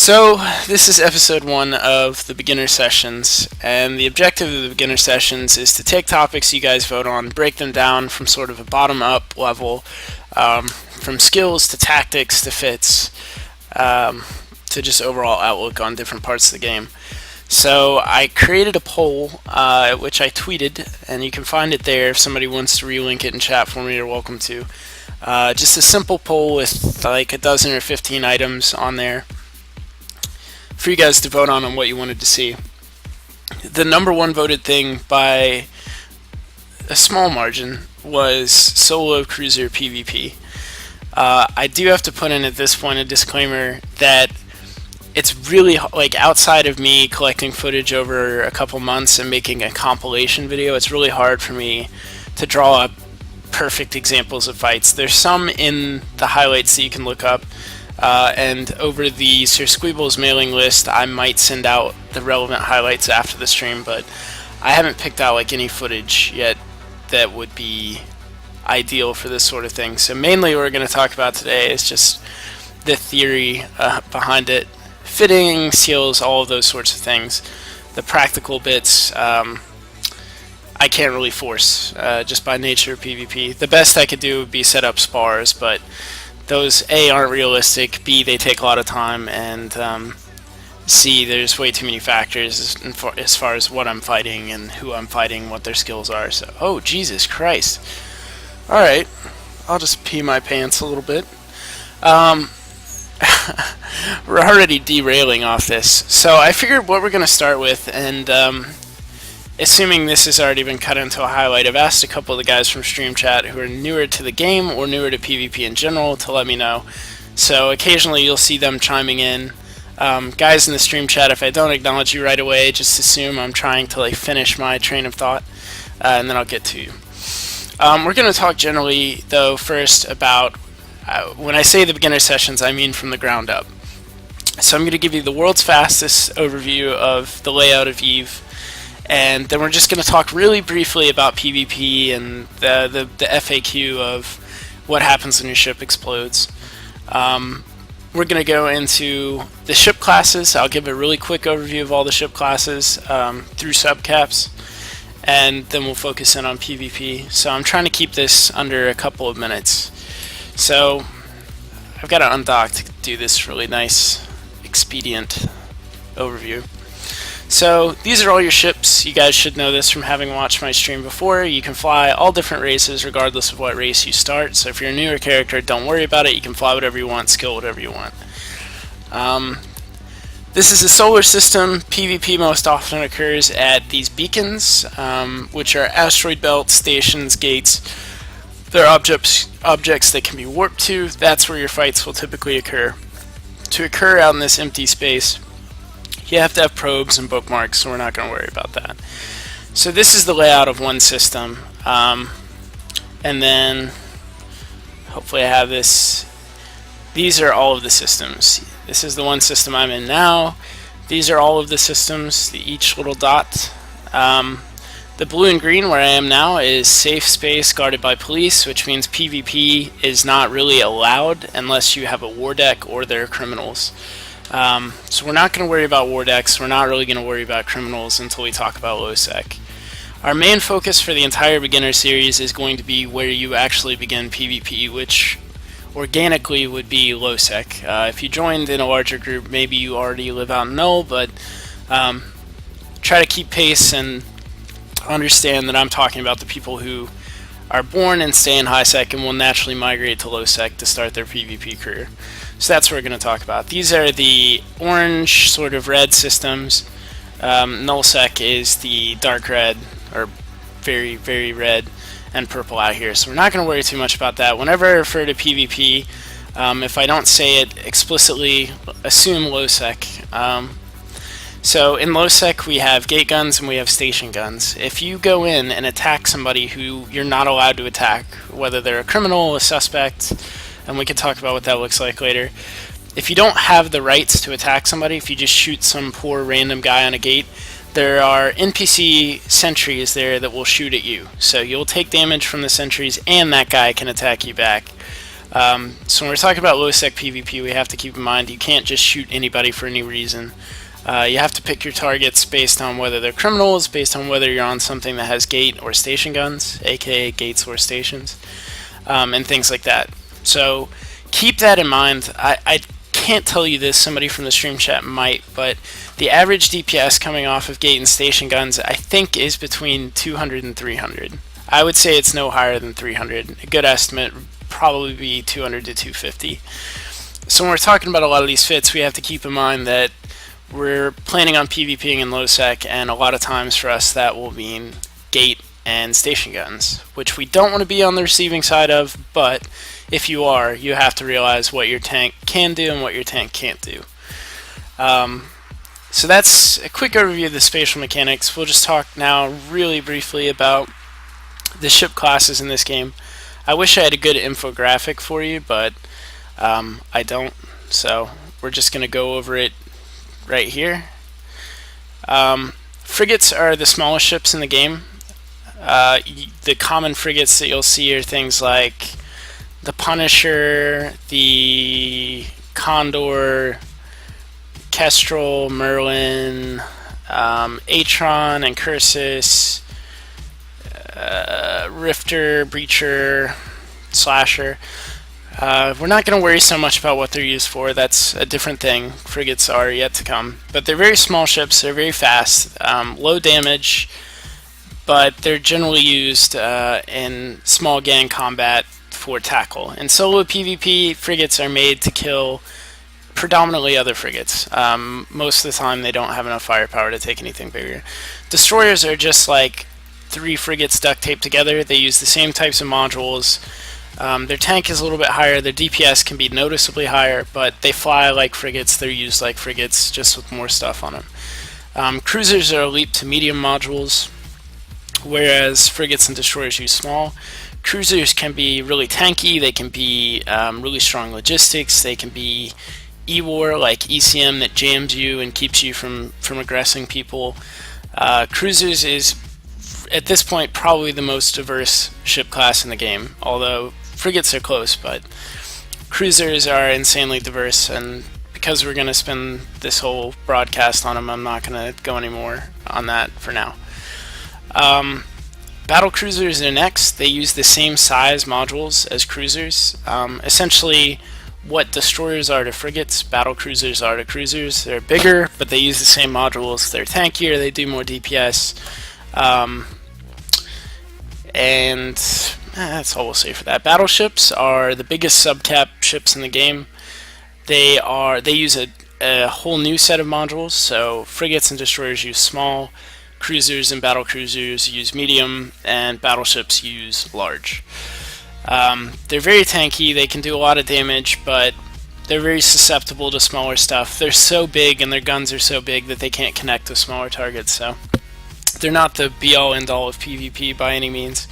So, this is episode 1 of the beginner sessions, and the objective of the beginner sessions is to take topics you guys vote on, break them down from sort of a bottom-up level, from skills to tactics to fits, to just overall outlook on different parts of the game. So, I created a poll, which I tweeted, and you can find it there if somebody wants to relink it in chat for me, you're welcome to. Just a simple poll with like a dozen or 15 items on there for you guys to vote on what you wanted to see. The number one voted thing by a small margin was solo cruiser PvP. I do have to put in at this point a disclaimer that it's really like outside of me collecting footage over a couple months and making a compilation video, it's really hard for me to draw up perfect examples of fights. There's some in the highlights that you can look up. And over the Sir Squeeble's mailing list, I might send out the relevant highlights after the stream, but I haven't picked out like any footage yet that would be ideal for this sort of thing. So mainly what we're going to talk about today is just the theory behind it, fitting, skills, all of those sorts of things. The practical bits, I can't really force, just by nature of PvP. The best I could do would be set up spars, but those A, aren't realistic, B, they take a lot of time, and C, there's way too many factors as far as what I'm fighting and who I'm fighting, what their skills are. So, oh, Jesus Christ. Alright, I'll just pee my pants a little bit. We're already derailing off this. So I figured what we're going to start with, and assuming this has already been cut into a highlight, I've asked a couple of the guys from Stream Chat who are newer to the game or newer to PvP in general to let me know. So occasionally you'll see them chiming in. Guys in the Stream Chat, if I don't acknowledge you right away, just assume I'm trying to like finish my train of thought, and then I'll get to you. We're going to talk generally, though, first about, when I say the beginner sessions, I mean from the ground up. So I'm going to give you the world's fastest overview of the layout of EVE, and then we're just going to talk really briefly about PvP and the FAQ of what happens when your ship explodes. We're going to go into the ship classes. I'll give a really quick overview of all the ship classes through subcaps, and then we'll focus in on PvP. So I'm trying to keep this under a couple of minutes. So I've got to undock to do this really nice, expedient overview. So these are all your ships. You guys should know this from having watched my stream before. You can fly all different races regardless of what race you start. So if you're a newer character, don't worry about it. You can fly whatever you want, skill whatever you want. This is a solar system. PvP most often occurs at these beacons, which are asteroid belts, stations, gates. They're objects that can be warped to. That's where your fights will typically occur. To occur out in this empty space, you have to have probes and bookmarks, so we're not going to worry about that. So this is the layout of one system, and then hopefully I have this. These are all of the systems. This is the one system I'm in now. These are all of the systems, each little dot. The blue and green where I am now is safe space guarded by police, which means PvP is not really allowed unless you have a war deck or there are criminals. So we're not going to worry about war decks, we're not really going to worry about criminals until we talk about low sec. Our main focus for the entire beginner series is going to be where you actually begin PvP, which organically would be low sec. If you joined in a larger group, maybe you already live out in null, but try to keep pace and understand that I'm talking about the people who are born and stay in high sec and will naturally migrate to low sec to start their PvP career. So that's what we're going to talk about. These are the orange, sort of red systems. Null sec is the dark red, or very, very red, and purple out here. So we're not going to worry too much about that. Whenever I refer to PvP, if I don't say it explicitly, assume low sec. So in low sec we have gate guns and we have station guns. If you go in and attack somebody who you're not allowed to attack, whether they're a criminal, a suspect, and we can talk about what that looks like later. If you don't have the rights to attack somebody, if you just shoot some poor random guy on a gate, there are NPC sentries there that will shoot at you. So you'll take damage from the sentries and that guy can attack you back. So when we're talking about low-sec PvP, we have to keep in mind you can't just shoot anybody for any reason. You have to pick your targets based on whether they're criminals, based on whether you're on something that has gate or station guns, aka gates or stations, and things like that. So keep that in mind. I can't tell you this, somebody from the stream chat might, but the average DPS coming off of gate and station guns I think is between 200 and 300. I would say it's no higher than 300. A good estimate would probably be 200 to 250. So when we're talking about a lot of these fits, we have to keep in mind that we're planning on PvPing in low sec, and a lot of times for us that will mean gate and station guns, which we don't want to be on the receiving side of, but if you are, you have to realize what your tank can do and what your tank can't do. So that's a quick overview of the spatial mechanics. We'll just talk now really briefly about the ship classes in this game. I wish I had a good infographic for you, but I don't, so we're just going to go over it right here. Frigates are the smallest ships in the game. The common frigates that you'll see are things like the Punisher, the Condor, Kestrel, Merlin, Atron, and Cursus, Rifter, Breacher, Slasher. We're not going to worry so much about what they're used for. That's a different thing. Frigates are yet to come. But they're very small ships. They're very fast, low damage, but they're generally used in small gang combat for tackle. In solo PvP, frigates are made to kill predominantly other frigates. Most of the time they don't have enough firepower to take anything bigger. Destroyers are just like 3 frigates duct taped together. They use the same types of modules. Their tank is a little bit higher, their DPS can be noticeably higher, but they fly like frigates, they're used like frigates, just with more stuff on them. Cruisers are elite to medium modules, whereas frigates and destroyers use small. Cruisers can be really tanky, they can be really strong logistics, they can be E-War like ECM that jams you and keeps you from aggressing people. Cruisers is, at this point, probably the most diverse ship class in the game, although frigates are close, but cruisers are insanely diverse, and because we're going to spend this whole broadcast on them, I'm not going to go any more on that for now. Battle cruisers are next. They use the same size modules as cruisers. Essentially, what destroyers are to frigates, battle cruisers are to cruisers. They're bigger, but they use the same modules. They're tankier, they do more DPS. And that's all we'll say for that. Battleships are the biggest subcap ships in the game. They use a whole new set of modules. So frigates and destroyers use small, cruisers and battle cruisers use medium, and battleships use large. They're very tanky. They can do a lot of damage, but they're very susceptible to smaller stuff. They're so big and their guns are so big that they can't connect with smaller targets. So they're not the be-all end-all of PvP by any means.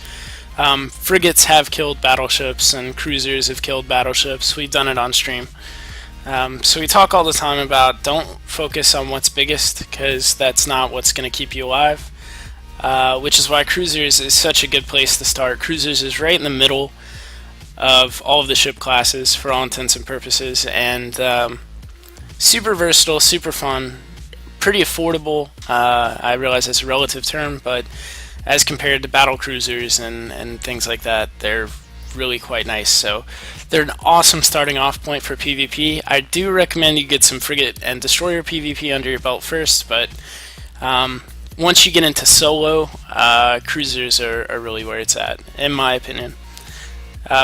Frigates have killed battleships and cruisers have killed battleships. We've done it on stream. So we talk all the time about don't focus on what's biggest, because that's not what's going to keep you alive. Which is why cruisers is such a good place to start. Cruisers is right in the middle of all of the ship classes for all intents and purposes, and super versatile, super fun, pretty affordable. I realize that's a relative term, but as compared to battle cruisers and things like that, they're really quite nice. So they're an awesome starting off point for PvP. I do recommend you get some frigate and destroyer PvP under your belt first, but once you get into solo, cruisers are really where it's at, in my opinion.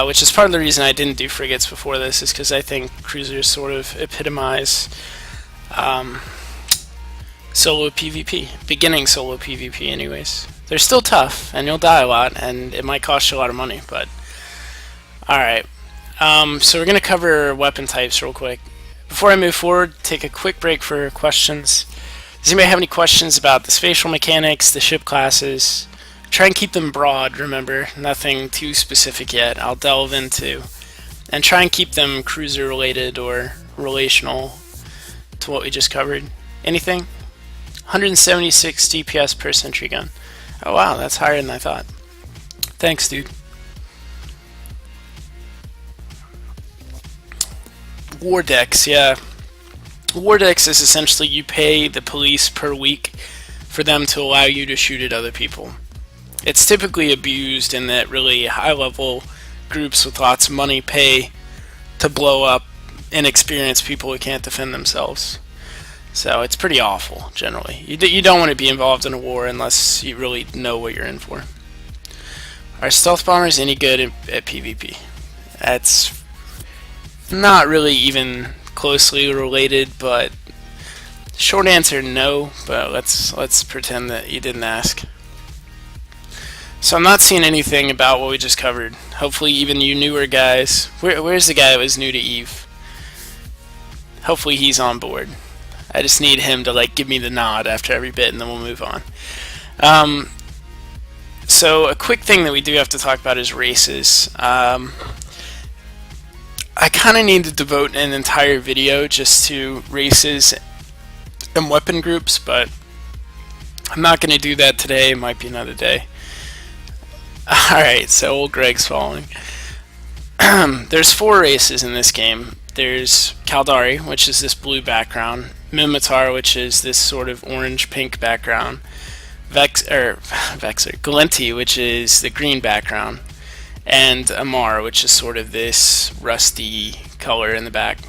Which is part of the reason I didn't do frigates before this, is because I think cruisers sort of epitomize solo PvP, beginning solo PvP anyways. They're still tough, and you'll die a lot, and it might cost you a lot of money, but alright. So we're going to cover weapon types real quick. Before I move forward, take a quick break for questions. Does anybody have any questions about the spatial mechanics, the ship classes? Try and keep them broad, remember, nothing too specific yet. I'll delve into, and try and keep them cruiser related or relational to what we just covered. Anything? 176 DPS per sentry gun. Oh wow, that's higher than I thought. Thanks, dude. War decks, yeah. War decks is essentially you pay the police per week for them to allow you to shoot at other people. It's typically abused in that really high level groups with lots of money pay to blow up inexperienced people who can't defend themselves. So it's pretty awful, generally. You don't want to be involved in a war unless you really know what you're in for. Are stealth bombers any good at PvP? That's not really even closely related, but short answer, no, but let's pretend that you didn't ask. So I'm not seeing anything about what we just covered. Hopefully even you newer guys, where's the guy that was new to EVE? Hopefully he's on board. I just need him to like give me the nod after every bit and then we'll move on. So a quick thing that we do have to talk about is races. I kind of need to devote an entire video just to races and weapon groups, but I'm not going to do that today. It might be another day. Alright, so old Greg's following. There's 4 races in this game. There's Caldari, which is this blue background, Mimitar, which is this sort of orange-pink background, Galenti, which is the green background, and Amar, which is sort of this rusty color in the back.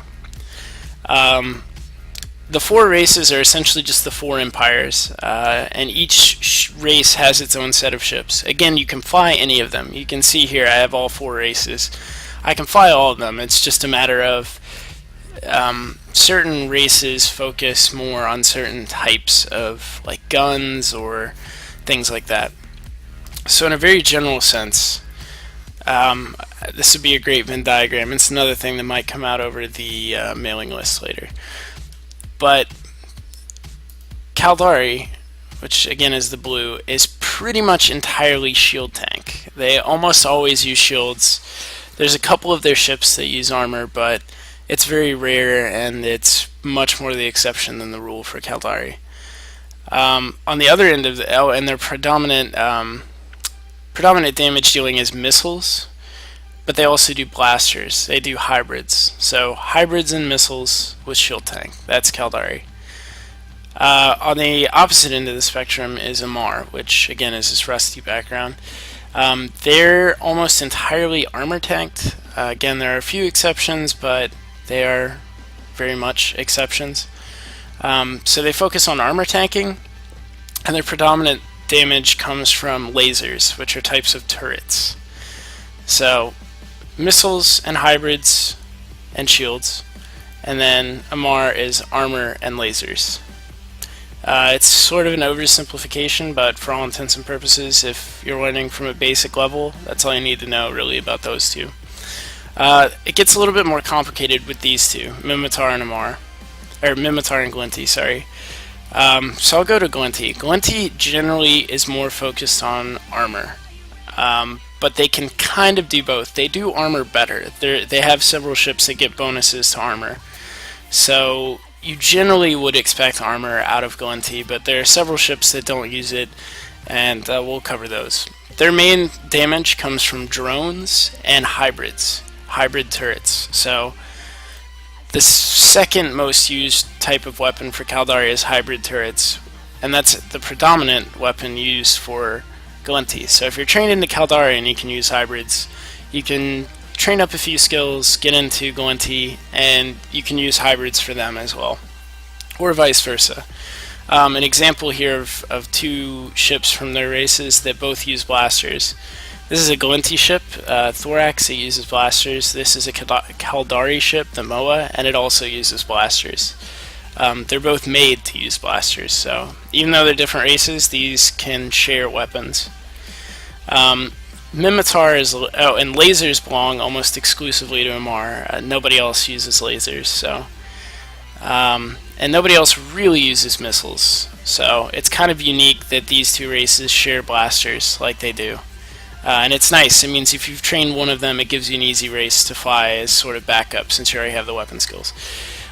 The 4 races are essentially just the 4 empires, and each race has its own set of ships. Again, you can fly any of them. You can see here I have all 4 races. I can fly all of them. It's just a matter of certain races focus more on certain types of like guns or things like that. So in a very general sense, this would be a great Venn diagram. It's another thing that might come out over the mailing list later. But Caldari, which again is the blue, is pretty much entirely shield tank. They almost always use shields. There's a couple of their ships that use armor, but it's very rare and it's much more the exception than the rule for Caldari. On the other end of the and their predominant damage dealing is missiles, but they also do blasters. They do hybrids. So hybrids and missiles with shield tank. That's Caldari. On the opposite end of the spectrum is Amar, which again is this rusty background. They're almost entirely armor tanked. Again, there are a few exceptions, but they are very much exceptions. So they focus on armor tanking, and their predominant damage comes from lasers, which are types of turrets. So missiles and hybrids and shields, and then Amar is armor and lasers. It's sort of an oversimplification, but for all intents and purposes, if you're learning from a basic level, that's all you need to know really about those two. It gets a little bit more complicated with these two, Mimitar and Amar, or Mimitar and Galenti, sorry. So I'll go to Galenti. Galenti generally is more focused on armor, but they can kind of do both. They do armor better. They have several ships that get bonuses to armor. So you generally would expect armor out of Galenti, but there are several ships that don't use it, and we'll cover those. Their main damage comes from drones and hybrids, hybrid turrets. So the second most used type of weapon for Caldari is hybrid turrets, and that's the predominant weapon used for Galenti. So if you're trained into Caldari and you can use hybrids, you can train up a few skills, get into Galenti, and you can use hybrids for them as well, or vice versa. An example here of 2 ships from their races that both use blasters. This is a Galenti ship, Thorax, it uses blasters. This is a Caldari ship, the Moa, and it also uses blasters. They're both made to use blasters, so even though they're different races, these can share weapons. Mimitar is, and lasers belong almost exclusively to Amar. Nobody else uses lasers, so and nobody else really uses missiles. So it's kind of unique that these 2 races share blasters like they do. And it's nice. It means if you've trained one of them, it gives you an easy race to fly as sort of backup since you already have the weapon skills.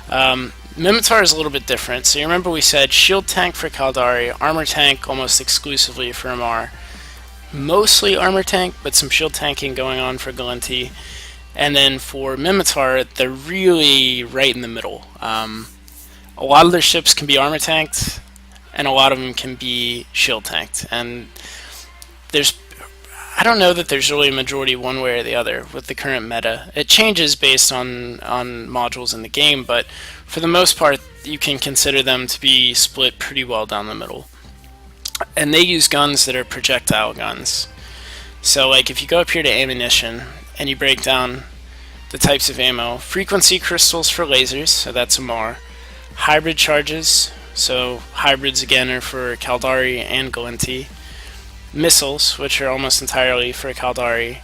Mimitar is a little bit different. So you remember we said shield tank for Caldari, armor tank almost exclusively for Amar. Mostly armor tank, but some shield tanking going on for Galenti. And then for Mimitar, they're really right in the middle. A lot of their ships can be armor tanked, and a lot of them can be shield tanked. And there's, I don't know that there's really a majority one way or the other with the current meta. It changes based on modules in the game, but for the most part, you can consider them to be split pretty well down the middle. And they use guns that are projectile guns. So like if you go up here to ammunition and you break down the types of ammo, frequency crystals for lasers, so that's a MAR. Hybrid charges, so hybrids again are for Caldari and Galinti. Missiles, which are almost entirely for Caldari,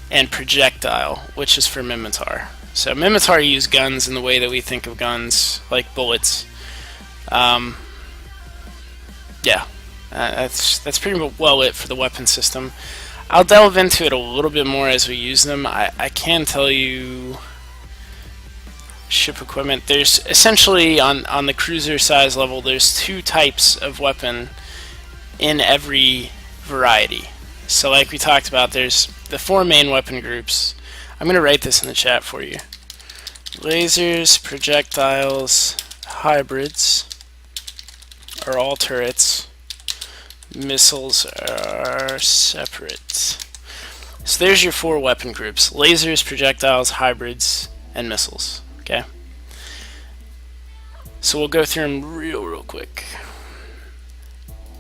and projectile, which is for Mimitar. So Mimitar use guns in the way that we think of guns, like bullets. That's pretty well it for the weapon system. I'll delve into it a little bit more as we use them. I can tell you ship equipment. There's essentially on the cruiser size level, there's two types of weapon in every variety. So like we talked about, there's the four main weapon groups. I'm going to write this in the chat for you. Lasers, projectiles, hybrids are all turrets. Missiles are separate. So there's your four weapon groups: lasers, projectiles, hybrids, and missiles. Okay? So we'll go through them real quick.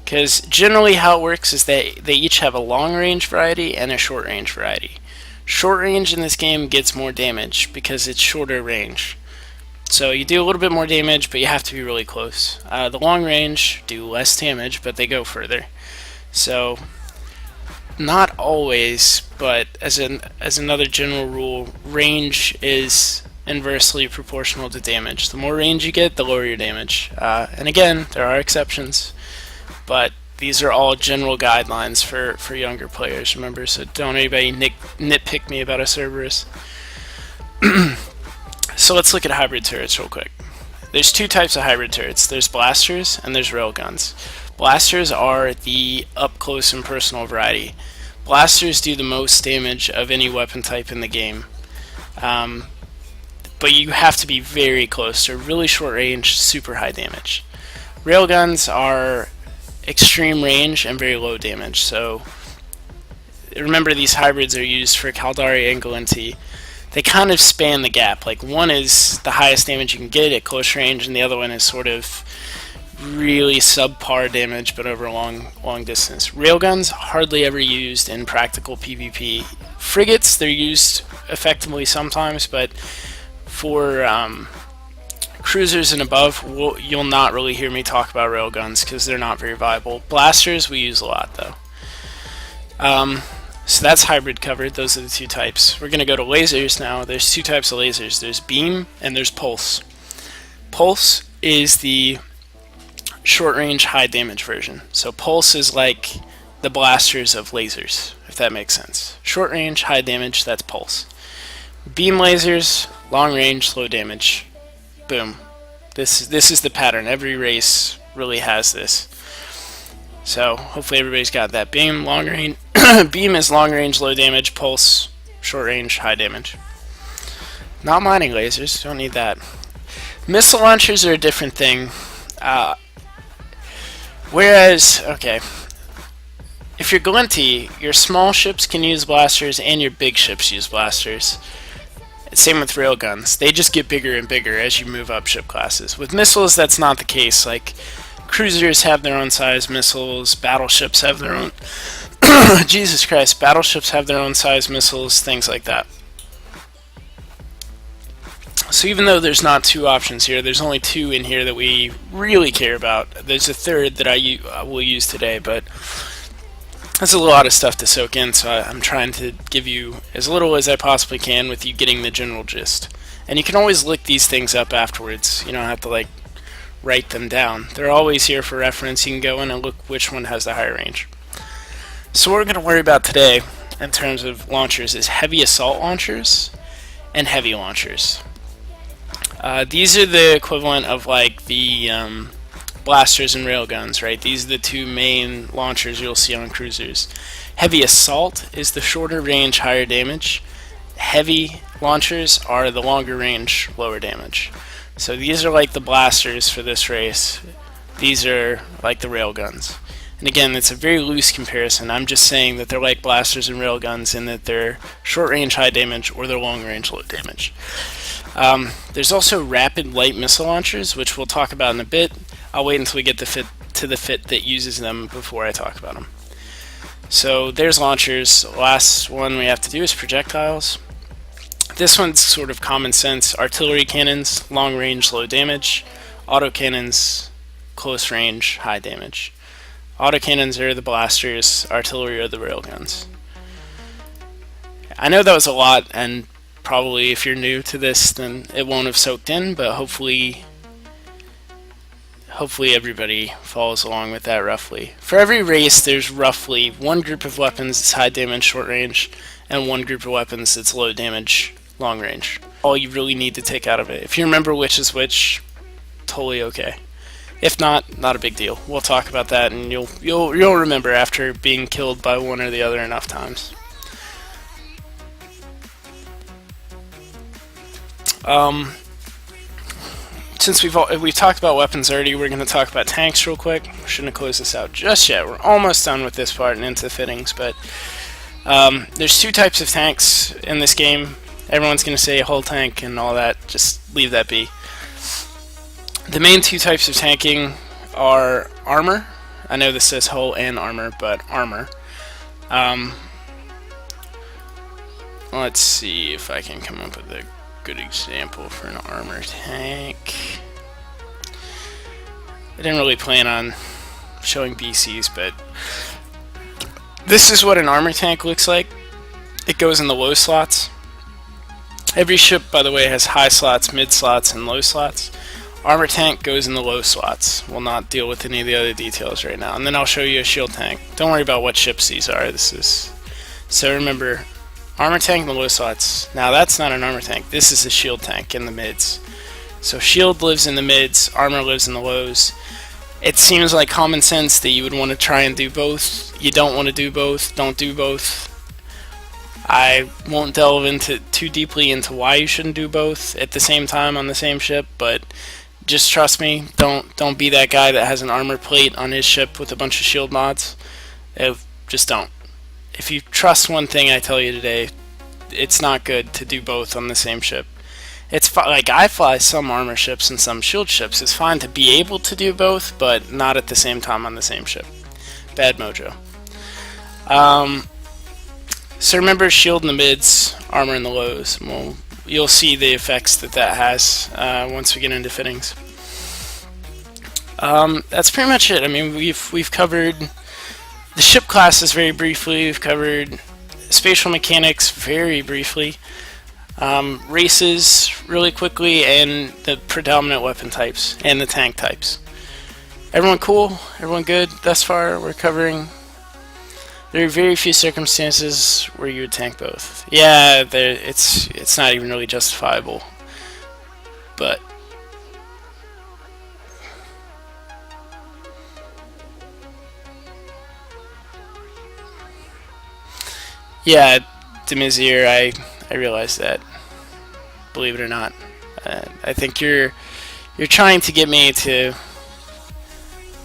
Because generally how it works is they each have a long range variety and a short range variety. Short range in this game gets more damage because it's shorter range. So you do a little bit more damage, but you have to be really close. The long range do less damage, but they go further. So not always, but as another general rule, range is inversely proportional to damage. The more range you get, the lower your damage. And again, there are exceptions, but these are all general guidelines for younger players, remember, so don't anybody nitpick me about a Cerberus. So let's look at hybrid turrets real quick. There's two types of hybrid turrets. There's blasters and there's railguns. Blasters are the up close and personal variety. Blasters do the most damage of any weapon type in the game. But you have to be very close. They're really short range, super high damage. Railguns are extreme range and very low damage. So remember, these hybrids are used for Caldari and Galinti. They kind of span the gap. Like one is the highest damage you can get at close range, and the other one is sort of really subpar damage, but over a long distance. Railguns hardly ever used in practical PvP. Frigates, they're used effectively sometimes, but for cruisers and above, you'll not really hear me talk about railguns because they're not very viable. Blasters we use a lot though. So that's hybrid covered. Those are the two types. We're going to go to lasers now. There's two types of lasers. There's beam and there's pulse. Pulse is the short range high damage version. So pulse is like the blasters of lasers, if that makes sense. Short range, high damage, that's pulse. Beam lasers, long range, low damage. Boom. This is the pattern. Every race really has this. So hopefully everybody's got that. Beam, long range. Beam is long range, low damage. Pulse, short range, high damage. Not mining lasers. Don't need that. Missile launchers are a different thing. Whereas, okay, if you're Galinti, your small ships can use blasters and your big ships use blasters. Same with railguns. They just get bigger and bigger as you move up ship classes. With missiles, that's not the case. Like, cruisers have their own size missiles, battleships have their own Jesus Christ, battleships have their own size missiles, things like that. So even though there's not two options here, there's only two in here that we really care about. There's a third that I will use today, but that's a lot of stuff to soak in, so I'm trying to give you as little as I possibly can with you getting the general gist. And you can always look these things up afterwards. You don't have to like write them down. They're always here for reference. You can go in and look which one has the higher range. So what we're going to worry about today in terms of launchers is heavy assault launchers and heavy launchers. These are the equivalent of like the blasters and railguns, right? These are the two main launchers you'll see on cruisers. Heavy assault is the shorter range, higher damage. heavy launchers are the longer range, lower damage. So these are like the blasters for this race. These are like the railguns. And again, it's a very loose comparison. I'm just saying that they're like blasters and railguns in that they're short range, high damage, or they're long range, low damage. There's also rapid light missile launchers, which we'll talk about in a bit. I'll wait until we get to the fit that uses them before I talk about them. So there's launchers. Last one we have to do is projectiles. This one's sort of common sense. Artillery cannons, long range, low damage. Autocannons, close range, high damage. Autocannons are the blasters, artillery are the railguns. I know that was a lot, and probably if you're new to this, then it won't have soaked in, but hopefully everybody follows along with that roughly. For every race, there's roughly one group of weapons that's high damage, short range, and one group of weapons that's low damage, long range. All you really need to take out of it. If you remember which is which, totally okay. If not, not a big deal. We'll talk about that, and you'll remember after being killed by one or the other enough times. Since we've talked about weapons already, we're going to talk about tanks real quick. Shouldn't have closed this out just yet. We're almost done with this part and into the fittings, but there's two types of tanks in this game. Everyone's going to say hull tank and all that. Just leave that be. The main two types of tanking are armor. I know this says hull and armor, but armor. Let's see if I can come up with a good example for an armor tank. I didn't really plan on showing BCs, but this is what an armor tank looks like. It goes in the low slots. Every ship, by the way, has high slots, mid slots, and low slots. Armor tank goes in the low slots. We'll not deal with any of the other details right now. And then I'll show you a shield tank. Don't worry about what ships these are. So remember, armor tank in the low slots. Now that's not an armor tank. This is a shield tank in the mids. So shield lives in the mids, armor lives in the lows. It seems like common sense that you would want to try and do both. You don't want to do both. Don't do both. I won't delve into too deeply into why you shouldn't do both at the same time on the same ship, but just trust me, don't be that guy that has an armor plate on his ship with a bunch of shield mods. Just don't. If you trust one thing I tell you today, it's not good to do both on the same ship. It's like I fly some armor ships and some shield ships. It's fine to be able to do both, but not at the same time on the same ship. Bad mojo. So remember, shield in the mids, armor in the lows. Well, you'll see the effects that has once we get into fittings. That's pretty much it. I mean, we've covered the ship classes very briefly. We've covered spatial mechanics very briefly, races really quickly, and the predominant weapon types and the tank types. Everyone cool? Everyone good thus far? We're covering. There are very few circumstances where you would tank both. Yeah, it's not even really justifiable. But yeah, Demizier, I realize that. Believe it or not, I think you're trying to get me to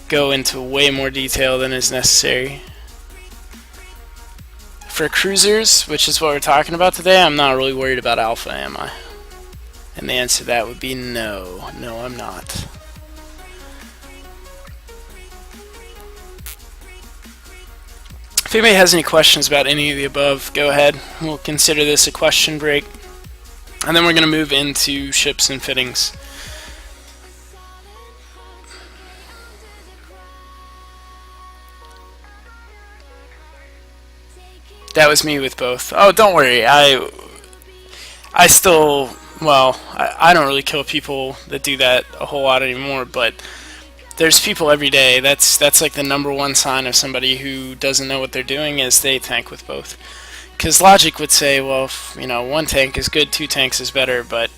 go into way more detail than is necessary. For cruisers, which is what we're talking about today, I'm not really worried about alpha, am I? And the answer to that would be no. No, I'm not. If anybody has any questions about any of the above, go ahead. We'll consider this a question break. And then we're going to move into ships and fittings. That was me with both. Oh, don't worry. I still, well, I don't really kill people that do that a whole lot anymore, but there's people every day. That's like the number one sign of somebody who doesn't know what they're doing is they tank with both. Because logic would say, well, if, one tank is good, two tanks is better, but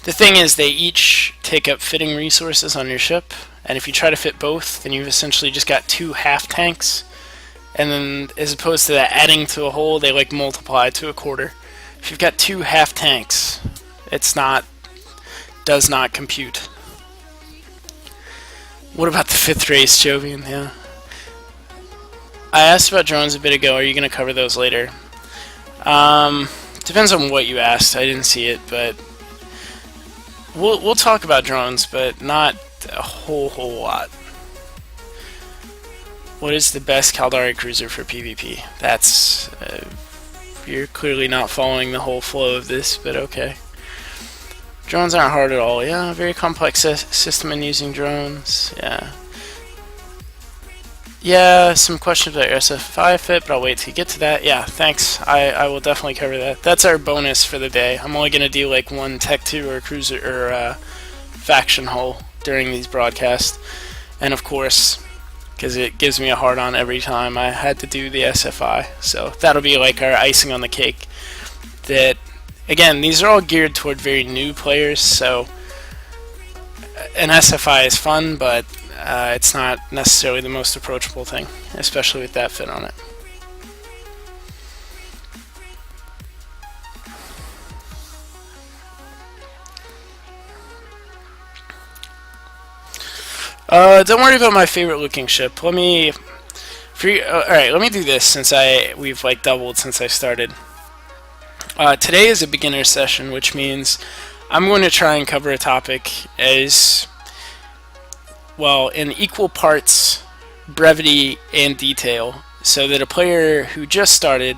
the thing is they each take up fitting resources on your ship, and if you try to fit both, then you've essentially just got two half tanks. And then, as opposed to that adding to a whole, they like multiply to a quarter. If you've got 2 half tanks, does not compute. What about the 5th race, Jovian? Yeah. I asked about drones a bit ago. Are you going to cover those later? Depends on what you asked. I didn't see it, but we'll talk about drones, but not a whole lot. What is the best Caldari cruiser for PvP? That's you're clearly not following the whole flow of this, but okay. Drones aren't hard at all. Yeah, very complex system in using drones. Yeah, some questions about your SF5 fit, but I'll wait till you get to that. Yeah, thanks. I will definitely cover that. That's our bonus for the day. I'm only going to do like one Tech 2 or cruiser or faction hull during these broadcasts. And of course, because it gives me a hard on every time, I had to do the SFI. So that'll be like our icing on the cake. That, again, these are all geared toward very new players, so an SFI is fun, but it's not necessarily the most approachable thing, especially with that fit on it. Don't worry about my favorite looking ship. Let me do this since we've like doubled since I started. Today is a beginner session, which means I'm going to try and cover a topic as well in equal parts brevity and detail, so that a player who just started,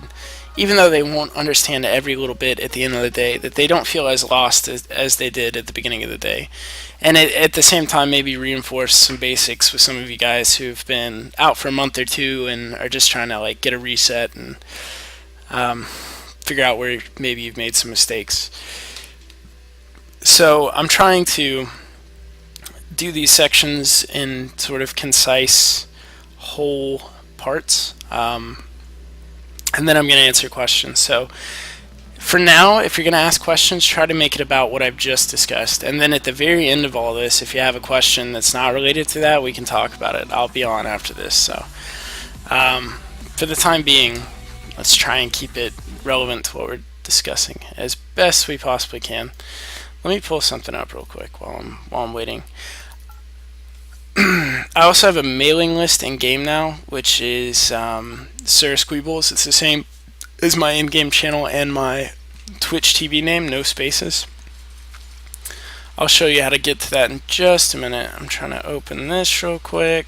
even though they won't understand every little bit at the end of the day, that they don't feel as lost as they did at the beginning of the day. And at the same time, maybe reinforce some basics with some of you guys who've been out for a month or two and are just trying to like get a reset and figure out where maybe you've made some mistakes. So I'm trying to do these sections in sort of concise whole parts, and then I'm going to answer questions. So for now, if you're going to ask questions, try to make it about what I've just discussed, and then at the very end of all this, if you have a question that's not related to that, we can talk about it. I'll be on after this. So for the time being, let's try and keep it relevant to what we're discussing as best we possibly can. Let me pull something up real quick while I'm waiting. I also have a mailing list in game now, which is Sir Squeebles. It's the same as my in-game channel and my Twitch TV name, no spaces. I'll show you how to get to that in just a minute. I'm trying to open this real quick.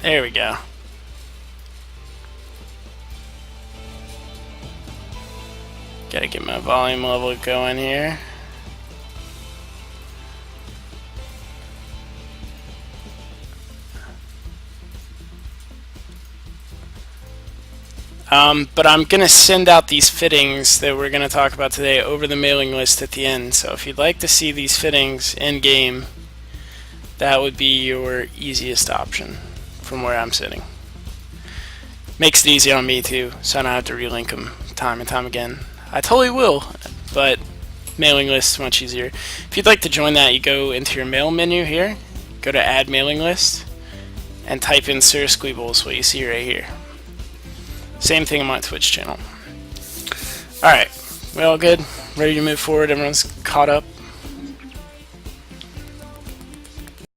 There we go. Gotta get my volume level going here. But I'm going to send out these fittings that we're going to talk about today over the mailing list at the end. So if you'd like to see these fittings in-game, that would be your easiest option from where I'm sitting. Makes it easy on me too, so I don't have to relink them time and time again. I totally will, but mailing list is much easier. If you'd like to join that, you go into your mail menu here, go to add mailing list, and type in Sir Squeebles, what you see right here. Same thing on my Twitch channel. Alright, we all good? Ready to move forward? Everyone's caught up?